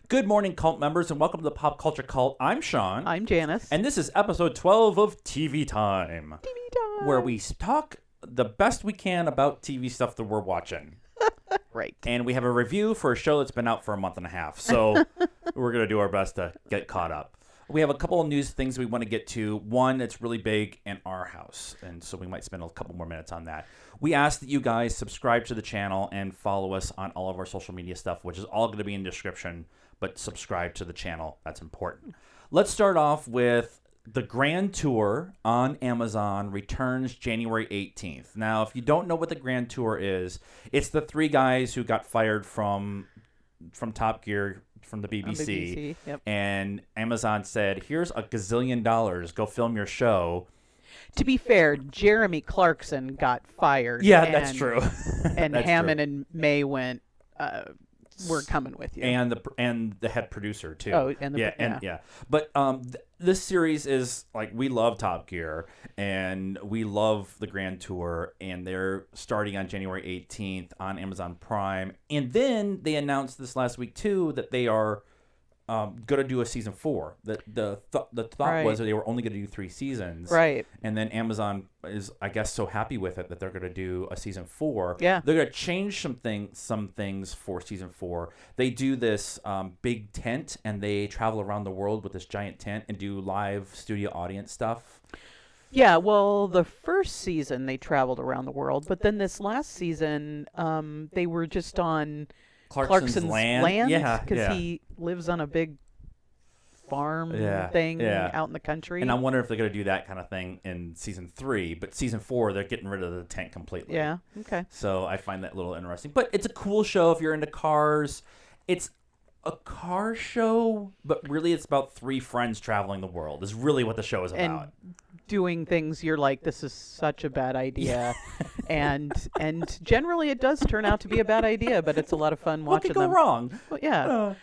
Good morning, cult members, and welcome to the Pop Culture Cult. I'm Sean. I'm Janice. And this is episode 12 of TV Time. TV Time. Where we talk the best we can about TV stuff that we're watching. Right. And we have a review for a show that's been out for a month and a half. So we're going to do our best to get caught up. We have a couple of news things we want to get to. One that's really big in our house, and so we might spend a couple more minutes on that. We ask that you guys subscribe to the channel and follow us on all of our social media stuff, which is all going to be in the description, but subscribe to the channel. That's important. Let's start off with the Grand Tour on Amazon returns January 18th. Now, if you don't know what the Grand Tour is, it's the three guys who got fired from Top Gear from the BBC. Yep. And Amazon said, here's $1 gazillion, go film your show. To be fair, Jeremy Clarkson got fired. Yeah, that's true. And That's Hammond true. and May went, we're coming with you. And the head producer too. Oh, and the yeah. But this series is like, we love Top Gear and we love the Grand Tour, and they're starting on January 18th on Amazon Prime. And then they announced this last week too that they are going to do a season 4. The thought was that they were only going to do 3 seasons. Right. And then Amazon is, I guess, so happy with it that they're going to do a season 4. Yeah. They're going to change some things for season 4. They do this big tent, and they travel around the world with this giant tent and do live studio audience stuff. Yeah, well, the first season they traveled around the world, but then this last season they were just on Clarkson's land. Yeah, because he lives on a big farm thing out in the country. And I wonder if they're going to do that kind of thing in season 3. But season 4, they're getting rid of the tent completely. Yeah, okay. So I find that a little interesting. But it's a cool show if you're into cars. It's a car show, but really it's about 3 friends traveling the world is really what the show is about. And doing things you're like, this is such a bad idea. and generally it does turn out to be a bad idea, but it's a lot of fun watching them. What could go wrong? Well, yeah.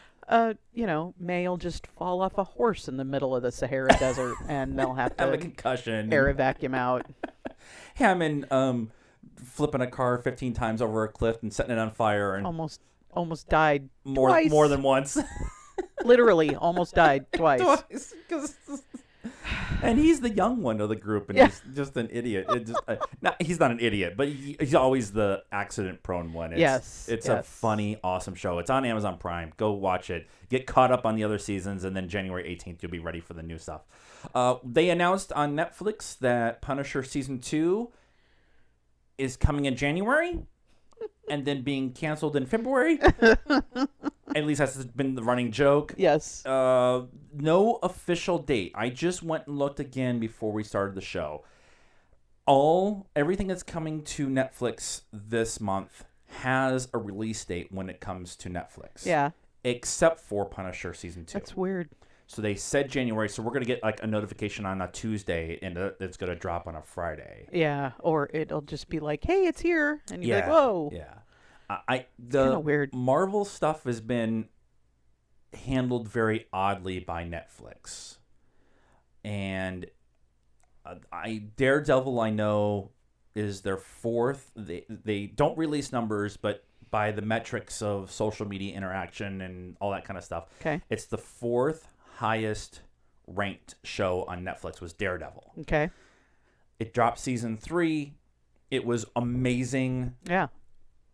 May will just fall off a horse in the middle of the Sahara Desert, and they'll have to have a concussion. air vacuum out. Hammond flipping a car 15 times over a cliff and setting it on fire and Almost died more than once. Literally, almost died twice. And he's the young one of the group, and he's just an idiot. He's not an idiot, but he's always the accident-prone one. It's a funny, awesome show. It's on Amazon Prime. Go watch it. Get caught up on the other seasons, and then January 18th, you'll be ready for the new stuff. They announced on Netflix that Punisher Season 2 is coming in January, and then being canceled in February. At least that's been the running joke. Yes. No official date. I just went and looked again before we started the show. Everything that's coming to Netflix this month has a release date when it comes to Netflix. Yeah. Except for Punisher Season 2. That's weird. So they said January, so we're going to get like a notification on a Tuesday, and it's going to drop on a Friday. Yeah, or it'll just be like, hey, it's here. And you're like, whoa. Yeah. The weird. Marvel stuff has been handled very oddly by Netflix. And Daredevil, I know, is their 4th. They don't release numbers, but by the metrics of social media interaction and all that kind of stuff, it's the 4th highest ranked show on Netflix was Daredevil. Okay. It dropped season 3. It was amazing. Yeah.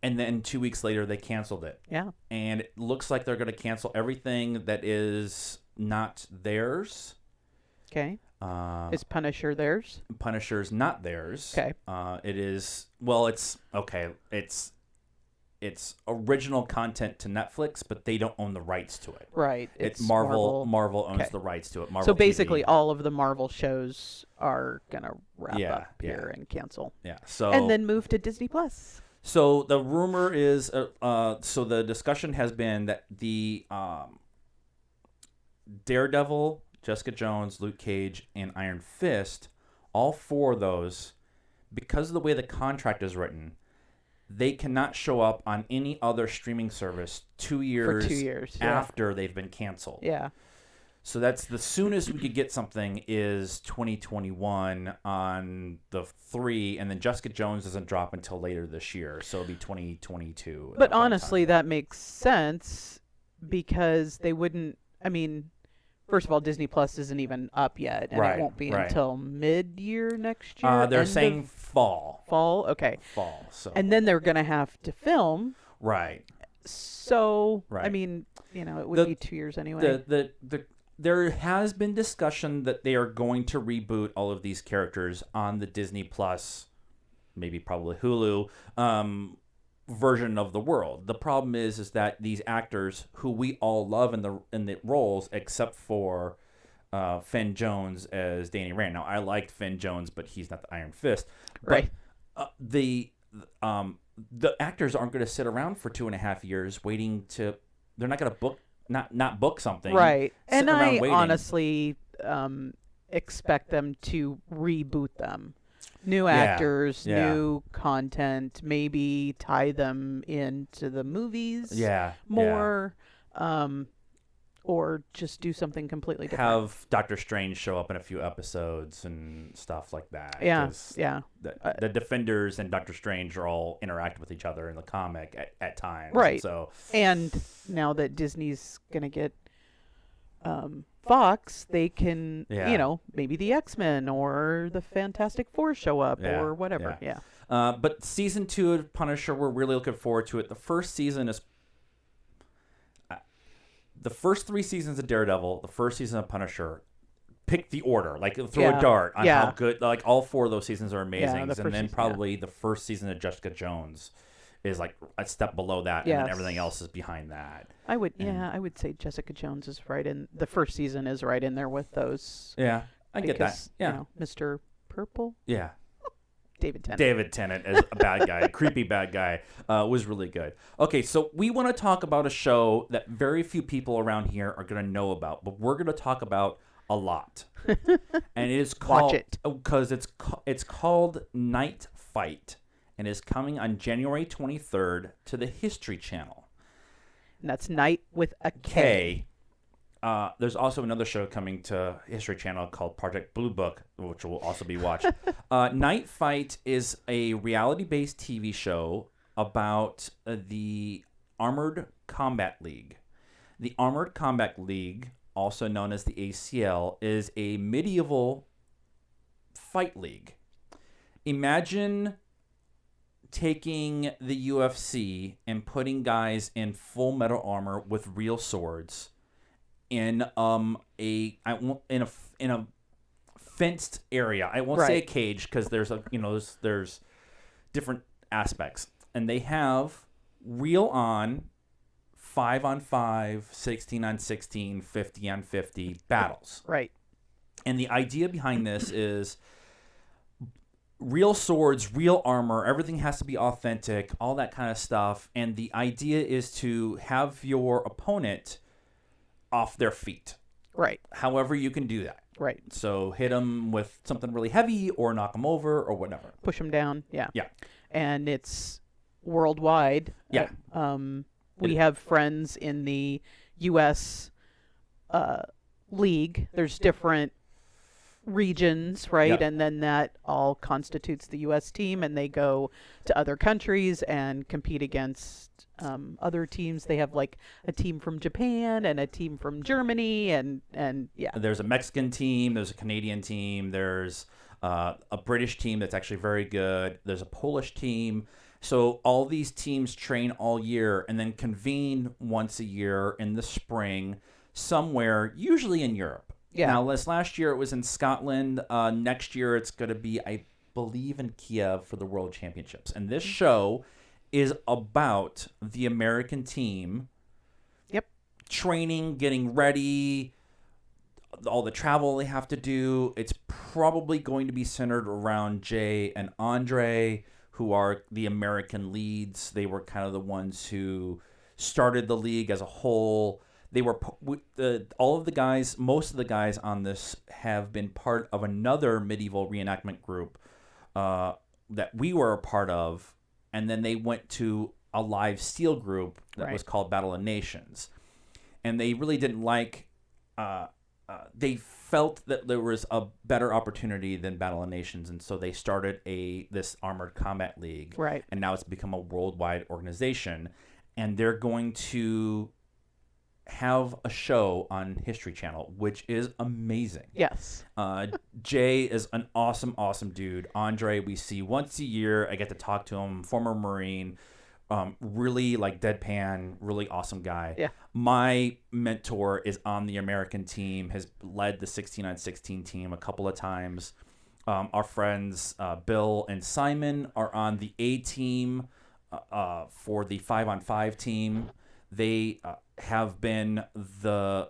And then 2 weeks later, they canceled it. Yeah. And it looks like they're going to cancel everything that is not theirs. Okay. Is Punisher theirs? Punisher's not theirs. Okay. It is, well, it's, okay, it's original content to Netflix, but they don't own the rights to it. Right. It's Marvel owns the rights to it. Marvel so basically TV. all of the Marvel shows are going to wrap up here and cancel. Yeah. So and then move to Disney Plus. So the rumor is, so the discussion has been that the Daredevil, Jessica Jones, Luke Cage, and Iron Fist, all 4 of those, because of the way the contract is written, they cannot show up on any other streaming service 2 years, for 2 years after they've been canceled. Yeah. So that's the soonest we could get something is 2021 on the 3, and then Jessica Jones doesn't drop until later this year, so it'll be 2022. But honestly, that makes sense because they wouldn't. I mean, first of all, Disney Plus isn't even up yet, and Right, it won't be right. until mid-year next year. They're end saying of fall. fall. Okay, Fall. So and then they're gonna have to film. right. So I Right. mean, it would The- be 2 years anyway. There has been discussion that they are going to reboot all of these characters on the Disney Plus, maybe probably Hulu, version of the world. The problem is that these actors who we all love in the roles, except for Finn Jones as Danny Rand. Now I liked Finn Jones, but he's not the Iron Fist. But, Right. The actors aren't going to sit around for 2.5 years waiting to. They're not going to book not book something. Right. And sitting around I waiting. honestly expect them to reboot them. New actors, yeah. new content, maybe tie them into the movies Yeah. more, or just do something completely different. Have Doctor Strange show up in a few episodes and stuff like that. Yeah, 'cause yeah. The Defenders and Doctor Strange are all interact with each other in the comic at times. Right. So And now that Disney's going to get Fox, they can, Yeah. maybe the X-Men or the Fantastic Four show up Yeah, or whatever. Yeah. But season 2 of Punisher, we're really looking forward to it. The first season is the first 3 seasons of Daredevil, the first season of Punisher. Pick the order, like throw Yeah. a dart on Yeah. how good. Like all 4 of those seasons are amazing, the and first then season, probably the first season of Jessica Jones is like a step below that, and Yes. then everything else is behind that. I would say Jessica Jones is right in the first season is right in there with those. Yeah, I get that. Because, Yeah, Mr. Purple, yeah. David Tennant. David Tennant as a bad guy, a creepy bad guy, was really good. Okay, so we want to talk about a show that very few people around here are going to know about, but we're going to talk about a lot. And it is called Watch it. because it's called Night Fight, and is coming on January 23rd to the History Channel. And that's Night with a K. There's also another show coming to History Channel called Project Blue Book, which will also be watched. Night Fight is a reality-based TV show about the Armored Combat League. The Armored Combat League, also known as the ACL, is a medieval fight league. Imagine taking the UFC and putting guys in full metal armor with real swords in a fenced area. I won't say a Right. cage because there's there's different aspects, and they have real on 5-on-5, 16-on-16, 50-on-50 battles. Right. And the idea behind this is real swords, real armor, everything has to be authentic, all that kind of stuff. And the idea is to have your opponent off their feet. Right. However you can do that. Right. So hit them with something really heavy or knock them over or whatever. Push them down. Yeah. Yeah. And it's worldwide. Yeah. We have friends in the U.S. League. There's different regions, right? Yeah. And then that all constitutes the U.S. team, and they go to other countries and compete against other teams. They have like a team from Japan and a team from Germany, and yeah. There's a Mexican team. There's a Canadian team. There's a British team that's actually very good. There's a Polish team. So all these teams train all year and then convene once a year in the spring somewhere, usually in Europe. Yeah. Now, last year it was in Scotland. Next year it's going to be, I believe, in Kiev for the World Championships. And this show is about the American team. Yep. Training, getting ready, all the travel they have to do. It's probably going to be centered around Jay and Andre, who are the American leads. They were kind of the ones who started the league as a whole. They were all of the guys, most of the guys on this have been part of another medieval reenactment group that we were a part of, and then they went to a live steel group that was called Battle of Nations, and they really didn't like. They felt that there was a better opportunity than Battle of Nations, and so they started this Armored Combat League, Right. and now it's become a worldwide organization, and they're going to have a show on History Channel, which is amazing. Yes. Jay is an awesome, awesome dude. Andre, we see once a year. I get to talk to him, former Marine, really like deadpan, really awesome guy. Yeah. My mentor is on the American team, has led the 16-on-16 team a couple of times. Our friends Bill and Simon are on the A team for the 5-on-5 team. They have been the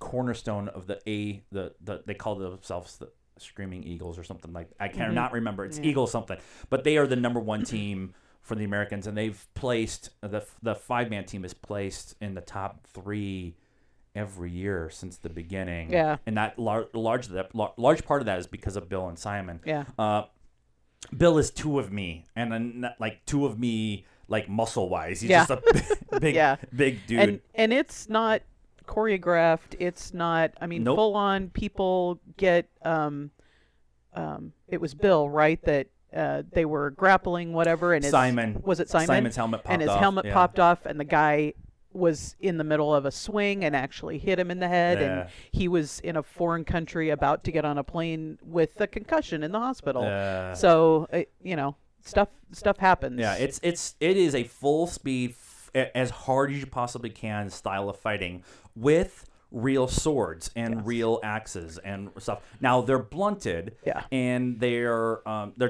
cornerstone of the they call themselves the Screaming Eagles or something like that. I cannot remember. It's Eagles something. But they are the number one team for the Americans, and they've placed the 5-man team is placed in the top 3 every year since the beginning. Yeah. And that large part of that is because of Bill and Simon. Yeah. Bill is 2 of me, and like 2 of me, like muscle wise. He's Yeah. just a big dude. And it's not choreographed. It's not. I mean, Nope. full on. People get. It was Bill, right? That they were grappling, whatever. And Simon. Was it Simon? Simon's helmet popped off. And his helmet popped off, and the guy was in the middle of a swing and actually hit him in the head. Yeah. And he was in a foreign country about to get on a plane with a concussion in the hospital. So stuff happens. Yeah, it is a full speed, as hard as you possibly can style of fighting with real swords and real axes and stuff. Now they're blunted, and they're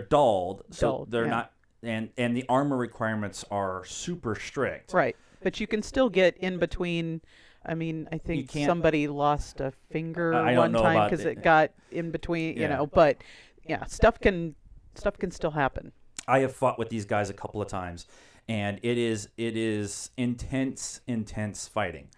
dulled, so they're not, and the armor requirements are super strict. Right, but you can still get in between. I mean, I think somebody lost a finger one time because it got in between. You know, but stuff can still happen. I have fought with these guys a couple of times, and it is intense fighting.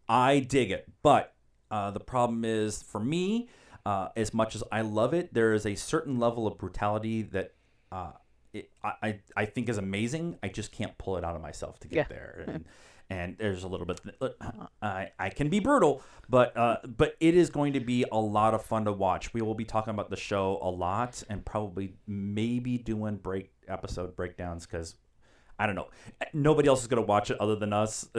I dig it, but the problem is for me, as much as I love it, there is a certain level of brutality that I think is amazing. I just can't pull it out of myself to get there, and there's a little bit. I can be brutal, but it is going to be a lot of fun to watch. We will be talking about the show a lot, and probably maybe doing episode breakdowns because. I don't know. Nobody else is going to watch it other than us,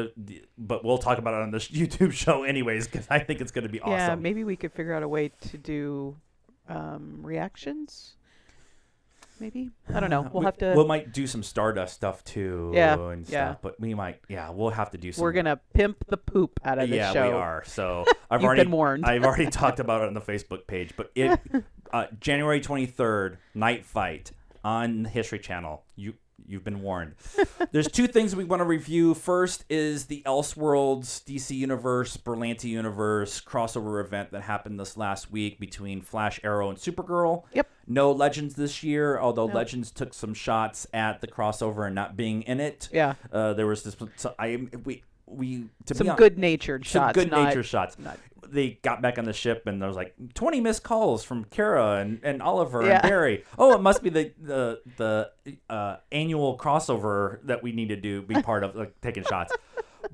but we'll talk about it on this YouTube show anyways because I think it's going to be awesome. Yeah, maybe we could figure out a way to do reactions. Maybe I don't know. We'll have to. We might do some Stardust stuff too. And stuff. But we might. Yeah, we'll have to do some. We're gonna pimp the poop out of this show. Yeah, we are. So You've been warned. I've already talked about it on the Facebook page. But January 23rd, Night Fight on the History Channel. You've been warned. There's 2 things we want to review. First is the Elseworld'S DC Universe, Berlanti Universe crossover event that happened this last week between Flash, Arrow, and Supergirl. Yep. No Legends this year, although Legends took some shots at the crossover and not being in it. Yeah. There was this. Some good-natured shots. Some good-natured shots. They got back on the ship, and there was like 20 missed calls from Kara and Oliver and Barry. Oh, it must be the annual crossover that we need to be part of, like taking shots.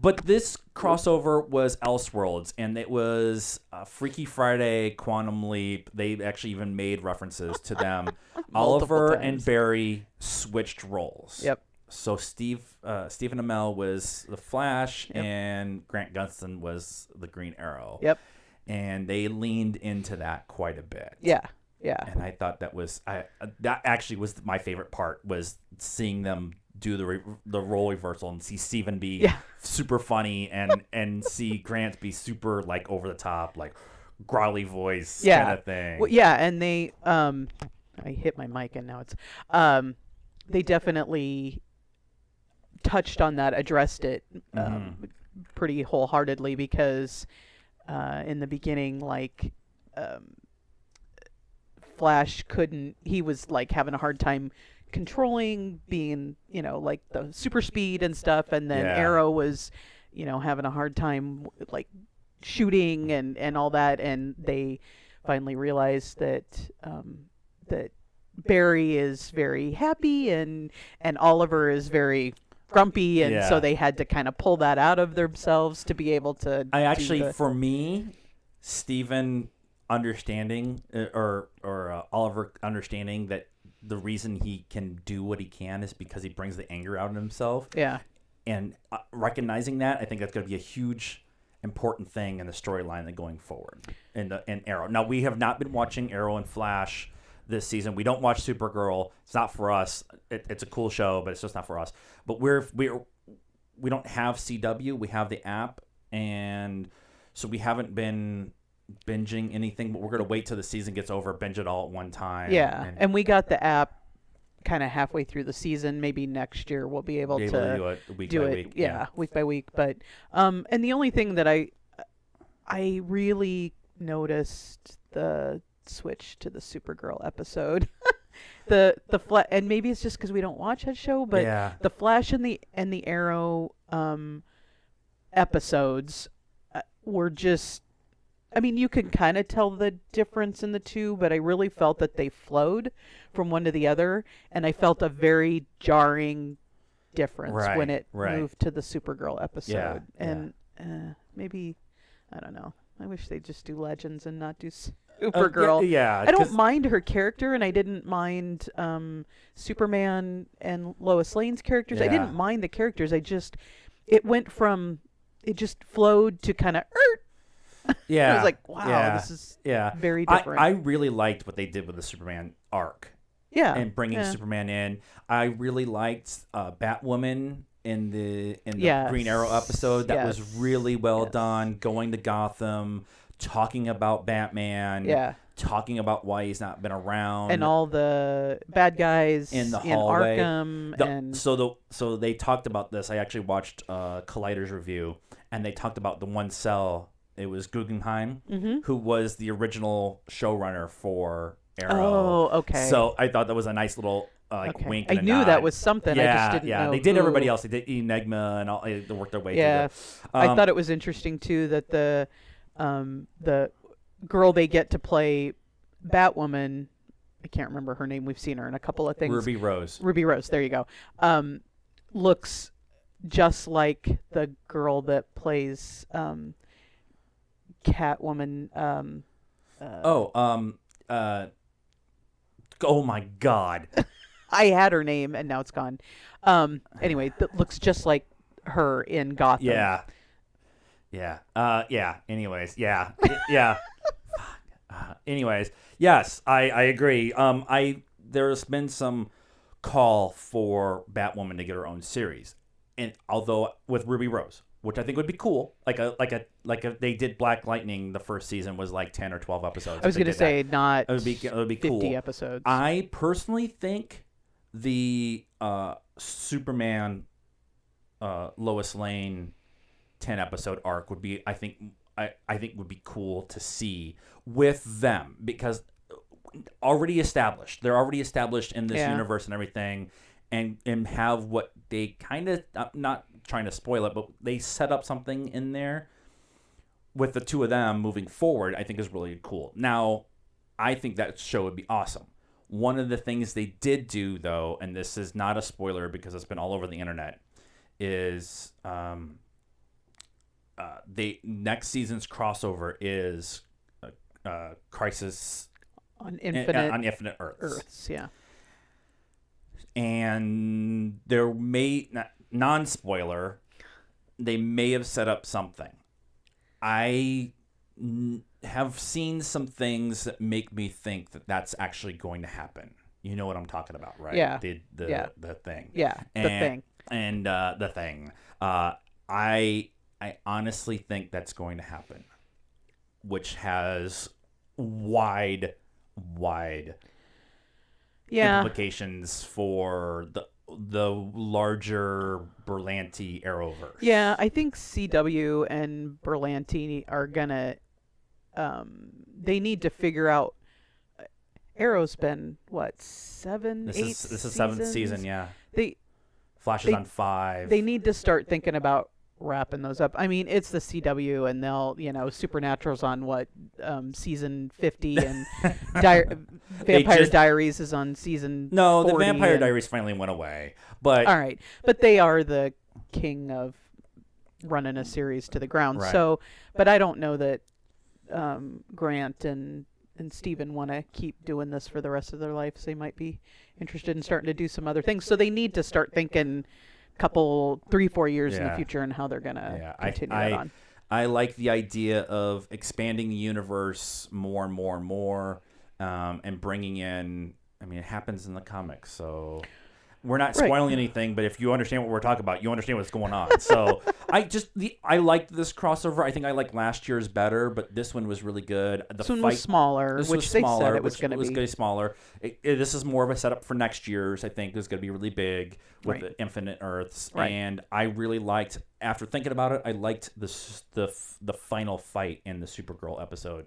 But this crossover was Elseworlds, and it was Freaky Friday, Quantum Leap. They actually even made references to them. Oliver and Barry switched roles. Yep. So Stephen Amell was the Flash, and Grant Gustin was the Green Arrow. Yep. And they leaned into that quite a bit. Yeah. Yeah. And I thought that was that actually was my favorite part, was seeing them do the role reversal and see Stephen be super funny and see Grant be super like over the top, like growly voice kind of thing. Well, yeah, and they I hit my mic and now it's they definitely touched on that, addressed it pretty wholeheartedly, because in the beginning, like Flash he was like having a hard time controlling being, like the super speed and stuff, and then Arrow was, having a hard time like shooting and all that, and they finally realized that that Barry is very happy and Oliver is very grumpy, and so they had to kind of pull that out of themselves to be able to. For me, Stephen understanding or Oliver understanding that the reason he can do what he can is because he brings the anger out in himself. Yeah. And recognizing that, I think that's going to be a huge important thing in the storyline than going forward in Arrow. Now, we have not been watching Arrow and Flash this season. We don't watch Supergirl. It's not for us. It's a cool show, but it's just not for us. But we don't have CW. We have the app, and so we haven't been binging anything. But we're gonna wait till the season gets over, binge it all at one time. Yeah, and we got the app kind of halfway through the season. Maybe next year we'll be able to do it week by week. Yeah, week by week. But and the only thing that I really noticed the switch to the Supergirl episode. And maybe it's just because we don't watch that show, but the Flash and the Arrow episodes were just. I mean, you can kind of tell the difference in the two, but I really felt that they flowed from one to the other, and I felt a very jarring difference when it moved to the Supergirl episode. And maybe, I don't know. I wish they'd just do Legends and not do Supergirl. I don't mind her character, and I didn't mind Superman and Lois Lane's characters. I didn't mind the characters. It just flowed to kind of Yeah, I was like, wow, this is very different. I really liked what they did with the Superman arc. Yeah, and bringing Superman in. I really liked Batwoman in the Green Arrow episode. That was really well done. Going to Gotham, talking about Batman. Talking about why he's not been around, and all the bad guys in the hallway. Arkham. So they talked about this. I actually watched Collider's review, and they talked about the one cell. It was Guggenheim, who was the original showrunner for Arrow. Oh, okay. So I thought that was a nice little wink. And I knew that was something. I just didn't know. They did everybody else. They did Enigma and all. They worked their way through it. I thought it was interesting too that the girl they get to play Batwoman, I can't remember her name. We've seen her in a couple of things. Ruby Rose. There you go. Looks just like the girl that plays Catwoman. Oh my God! I had her name and now it's gone. Anyway, that looks just like her in Gotham. Anyways, anyways, yes, I agree. There's been some call for Batwoman to get her own series, and although with Ruby Rose, which I think would be cool, like they did Black Lightning. The first season was like 10 or 12 episodes. I was going to say not. It would be 50 cool. episodes. I personally think the Superman Lois Lane 10 episode arc would be I think would be cool to see with them, because they're already established in this universe and everything, and have what they kind of, not trying to spoil it, but they set up something in there with the two of them moving forward. I think is really cool. Now, I think that show would be awesome. One of the things they did do, though, and this is not a spoiler because it's been all over the internet, is next season's crossover is Crisis on Infinite Earths. Yeah. And there may, non-spoiler, they may have set up something. I have seen some things that make me think that that's actually going to happen. You know what I'm talking about, right? Yeah. The thing. Yeah, the thing. And the thing. I honestly think that's going to happen, which has wide implications for the larger Berlanti Arrowverse. Yeah, I think CW and Berlanti are gonna. They need to figure out. Arrow's been what, 7, This 8 is seasons? 7th season, yeah. Flash is they- on 5. They need to start thinking about wrapping those up. I mean, it's the CW, and they'll, Supernatural's on what, season 50, and Vampire Diaries is on season 40. The Vampire Diaries finally went away. But all right, but they are the king of running a series to the ground. Right. So, but I don't know that Grant and Steven want to keep doing this for the rest of their lives. They might be interested in starting to do some other things. So they need to start thinking couple 3-4 years in the future and how they're gonna continue it on. I like the idea of expanding the universe more and more and more, and bringing in. I mean, it happens in the comics, so we're not spoiling anything. But if you understand what we're talking about, you understand what's going on. So I liked this crossover. I think I liked last year's better, but this one was really good. This one was smaller, which they said it was going to be. It was going to be smaller. This is more of a setup for next year's. I think is going to be really big with the Infinite Earths, and I really liked. After thinking about it, I liked the final fight in the Supergirl episode.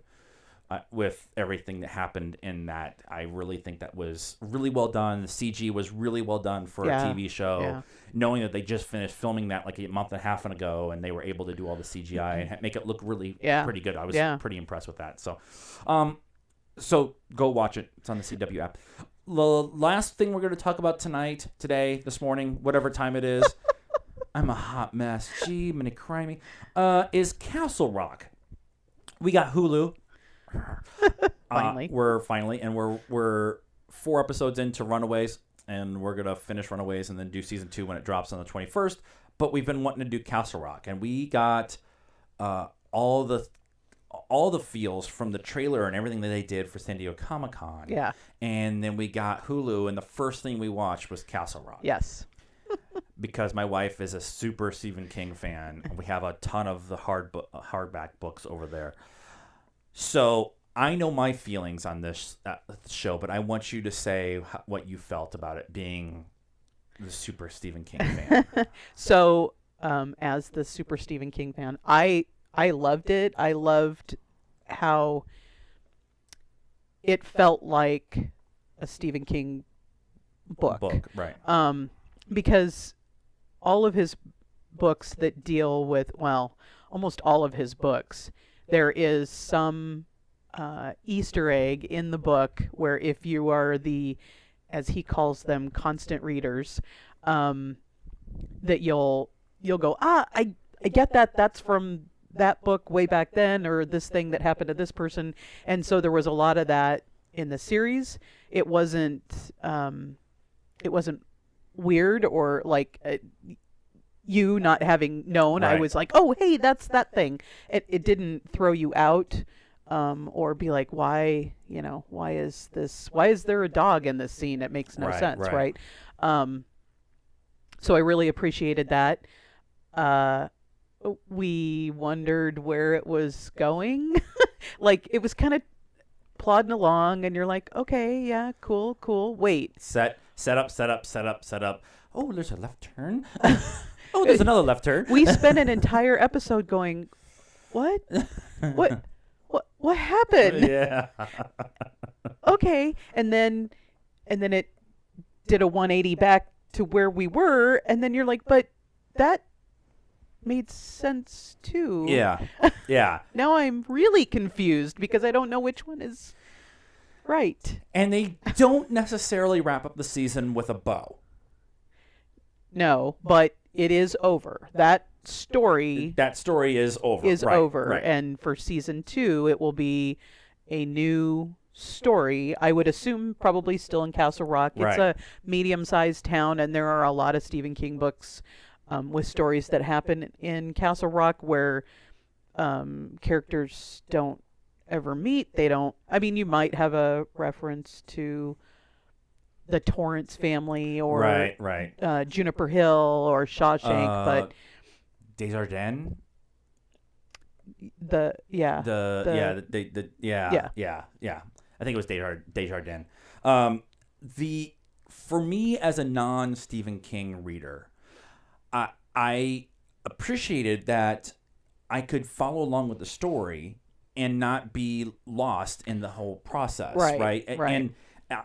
With everything that happened in that, I really think that was really well done. The CG was really well done for a TV show. Knowing that they just finished filming that like a month and a half ago, and they were able to do all the CGI and make it look really pretty good. I was pretty impressed with that. So, so go watch it. It's on the CW app. The last thing we're going to talk about today, this morning, whatever time it is, I'm a hot mess. Gee, mini crimey. Is Castle Rock. We got Hulu. Finally, we're 4 episodes into Runaways, and we're gonna finish Runaways and then do season 2 when it drops on the 21st. But we've been wanting to do Castle Rock, and we got all the feels from the trailer and everything that they did for San Diego Comic-Con. Yeah, and then we got Hulu, and the first thing we watched was Castle Rock. Yes. Because my wife is a super Stephen King fan. We have a ton of the hardback books over there. So I know my feelings on this show, but I want you to say what you felt about it being the super Stephen King fan. So, as the super Stephen King fan, I loved it. I loved how it felt like a Stephen King book. Right. Because all of his books that deal with, well, almost all of his books, there is some Easter egg in the book where if you are the, as he calls them, constant readers, that you'll go, I get that. That's from that book way back then, or this thing that happened to this person. And so there was a lot of that in the series. It wasn't weird or like you not having known. Right. I was like, oh, hey, that's that thing. It didn't throw you out or be like, why is there a dog in this scene? It makes no sense, right? So I really appreciated that. We wondered where it was going. Like, it was kind of plodding along, and you're like, okay, yeah, cool. Wait. Set up. Oh, there's a left turn. Oh, there's another left turn. We spent an entire episode going, what happened? Yeah. Okay, and then it did a 180 back to where we were, and then you're like, but that made sense too. Yeah. Now I'm really confused because I don't know which one is right. And they don't necessarily wrap up the season with a bow. No, but it is over. That story is over. Right. And for season 2, it will be a new story. I would assume probably still in Castle Rock. It's a medium-sized town, and there are a lot of Stephen King books with stories that happen in Castle Rock where characters don't ever meet. They don't. I mean, you might have a reference to the Torrance family or Juniper Hill or Shawshank, but Desjardins. I think it was Desjardins. For me as a non-Stephen King reader, I appreciated that I could follow along with the story and not be lost in the whole process, right? And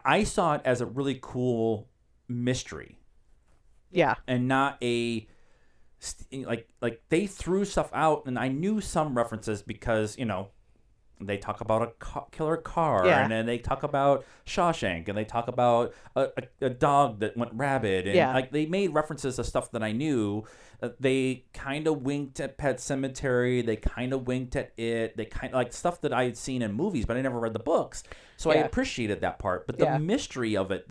I saw it as a really cool mystery. Yeah. And not a like they threw stuff out, and I knew some references because, they talk about a killer car, and then they talk about Shawshank, and they talk about a dog that went rabid, and they made references to stuff that I knew. They kind of winked at Pet Sematary. They kind of winked at it. They kind of like stuff that I had seen in movies, but I never read the books, so I appreciated that part. But the mystery of it,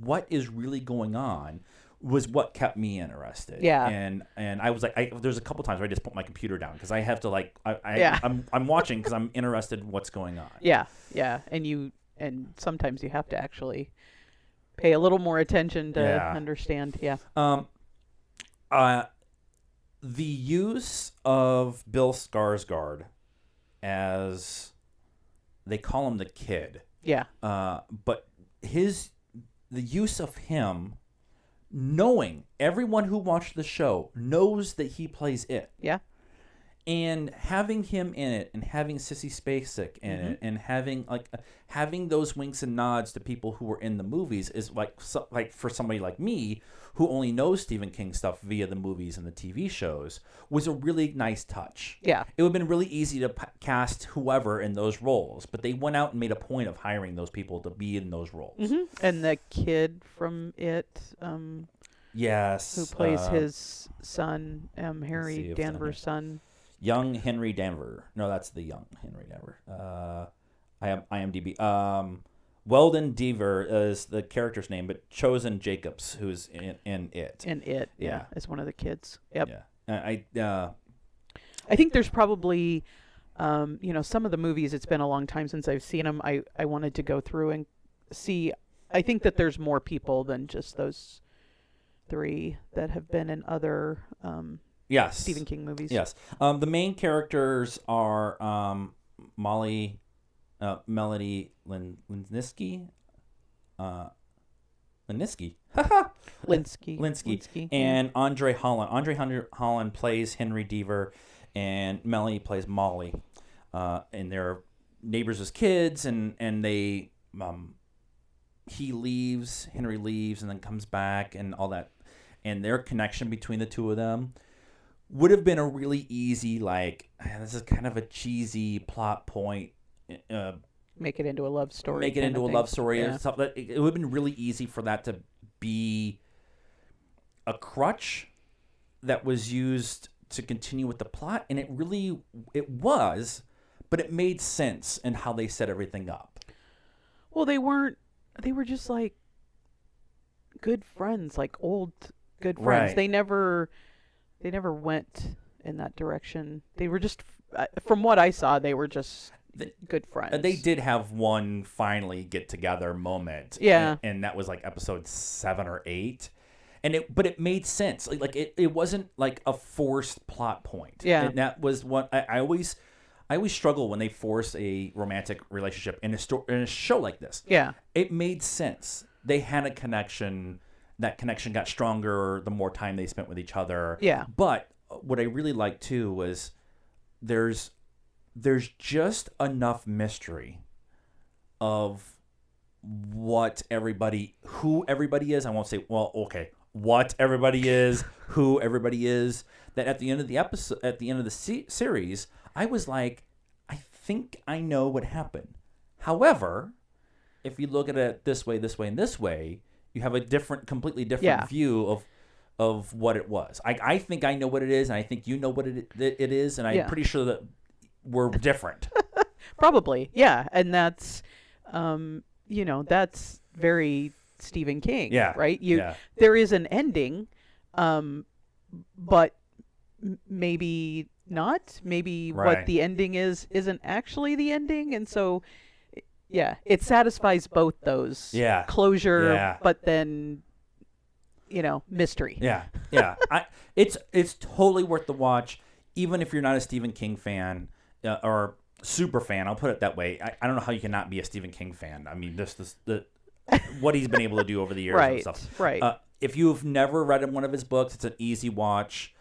what is really going on, was what kept me interested. Yeah. And I was like, there's a couple times where I just put my computer down because I have to like, Yeah. I'm watching because I'm interested in what's going on. Yeah, yeah, and sometimes you have to actually pay a little more attention to understand. Yeah. The use of Bill Skarsgård as they call him the kid. Yeah. But the use of him, knowing everyone who watched the show knows that he plays it. Yeah. And having him in it, and having Sissy Spacek in it, and having those winks and nods to people who were in the movies is like for somebody like me who only knows Stephen King stuff via the movies and the TV shows was a really nice touch. Yeah. It would have been really easy to cast whoever in those roles, but they went out and made a point of hiring those people to be in those roles. And the kid from it, yes, who plays his son, Harry Danvers' son. Young Henry Danver. No, that's the young Henry Danver. I have IMDb. Weldon Deaver is the character's name, but Chosen Jacobs, who's in it. In it, yeah, is one of the kids. Yep. Yeah. I think there's probably, some of the movies. It's been a long time since I've seen them. I wanted to go through and see. I think that there's more people than just those 3 that have been in other. Yes. Stephen King movies. Yes. The main characters are Melody Linsky. Linsky. And Andre Holland. Andre Holland plays Henry Deaver, and Melanie plays Molly. And they're neighbors as kids, and they Henry leaves, and then comes back, and all that. And their connection between the two of them would have been a really easy, this is kind of a cheesy plot point. Make it into a love story. Make it into a love story. Yeah. Or something. It would have been really easy for that to be a crutch that was used to continue with the plot. And it was, but it made sense in how they set everything up. Well, they were just like good friends, like old good friends. Right. They never went in that direction. They were just, from what I saw, they were just good friends. They did have one finally get together moment. Yeah. And that was like episode 7 or 8. But it made sense. It wasn't like a forced plot point. Yeah. And that was what I always struggle when they force a romantic relationship in a show like this. Yeah. It made sense. They had a connection. That connection got stronger the more time they spent with each other. Yeah. But what I really liked too was there's just enough mystery of who everybody is. I won't say, what everybody is, who everybody is. That at the end of the episode, at the end of the series, I was like, I think I know what happened. However, if you look at it this way, and this way, you have a completely different view of what it was. I think I know what it is, and I think you know what it is, and I'm pretty sure that we're different. Probably, yeah. And that's, that's very Stephen King, right? There is an ending, but maybe not. Maybe what the ending isn't actually the ending, and so. Yeah, it satisfies both those. Yeah. Closure, but then, mystery. Yeah. It's totally worth the watch, even if you're not a Stephen King fan or super fan. I'll put it that way. I don't know how you cannot be a Stephen King fan. I mean, what he's been able to do over the years and stuff. Right. If you've never read one of his books, it's an easy watch.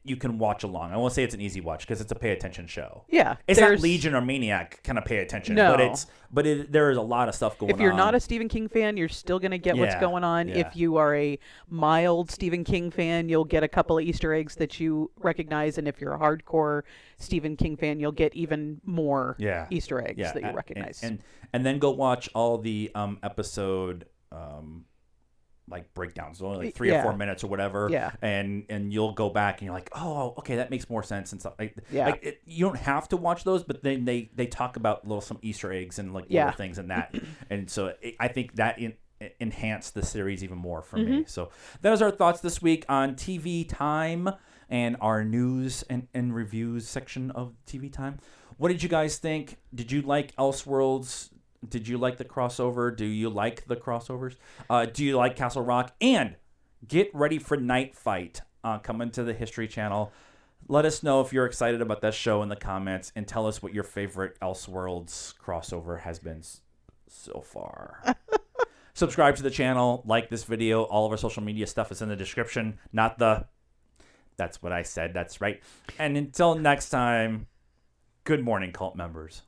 You can watch along. I won't say it's an easy watch because it's a pay attention show. Yeah, it's not Legion or Maniac kind of pay attention. No, but there is a lot of stuff going on. If you're not a Stephen King fan, you're still going to get what's going on. Yeah. If you are a mild Stephen King fan, you'll get a couple of Easter eggs that you recognize, and if you're a hardcore Stephen King fan, you'll get even more Easter eggs that you recognize. And then go watch all the episode. Breakdowns, only 3 or 4 minutes or whatever, and you'll go back and you're like, oh, okay, that makes more sense and stuff. You don't have to watch those, but then they talk about some Easter eggs and little things and that, and so I think that enhance the series even more for me. So that was our thoughts this week on TV Time and our news and reviews section of TV Time. What did you guys think? Did you like Elseworlds? Did you like the crossover? Do you like the crossovers? Do you like Castle Rock? And get ready for Night Fight coming to the History Channel. Let us know if you're excited about that show in the comments, and tell us what your favorite Elseworlds crossover has been so far. Subscribe to the channel, like this video. All of our social media stuff is in the description. That's what I said. That's right. And until next time, good morning, cult members.